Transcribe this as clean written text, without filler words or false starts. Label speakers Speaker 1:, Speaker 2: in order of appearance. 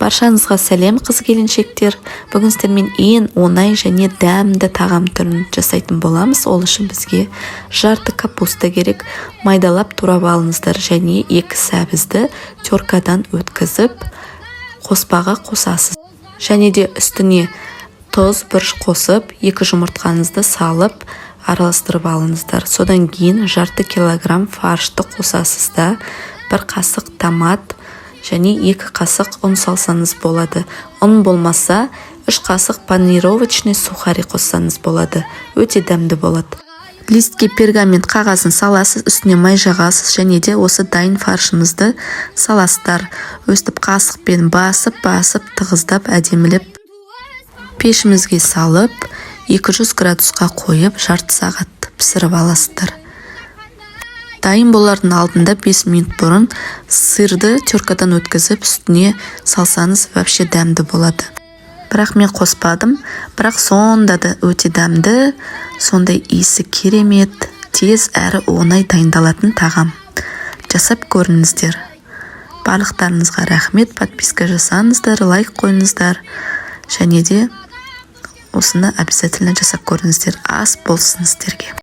Speaker 1: Баршаңызға сәлем қыз-келіншектер. Бүгін сіздермен ең оңай және дәмді тағам түрін жасайтын боламыз. Ол үшін бізге жарты капуста керек. Майдалап турап алыңыздар және 2 сәбізді теркадан өткізіп қоспаға қосасыз. Және де үстіне тұз, бұрыш қосып, 2 жұмыртқаңызды салып араластырып алыңыздар. Содан кейін жарты килограмм фаршты қосасыз да, 1 қасық томат және 2 қасық ұн салсаңыз болады. Ұн болмаса 3 қасық панировочный сухари қоссаңыз болады. Өте дәмді болады. Листке пергамент қағазын саласыз, үстіне май жағасыз және де осы дайын фаршымызды саласыздар. Өстіп қасықпен басып тығыздап әдемілеп пешімізге салып 200 градусқа қойып жарты сағат пісіріп аласыздар. Дайын болардың алдында 5 минут бұрын сырды теркадан өткізіп үстіне салсаңыз вообще дәмді болады. Бірақ мен қоспадым, бірақ сонда да өте дәмді, сондай иісі керемет, тез әрі оңай дайындалатын тағам. Жасап көріңіздер. Барлықтарыңызға рахмет, подписка жасаңыздар, лайк қойыңыздар және де осыны обязательно жасап көріңіздер. Ас болсын сіздерге.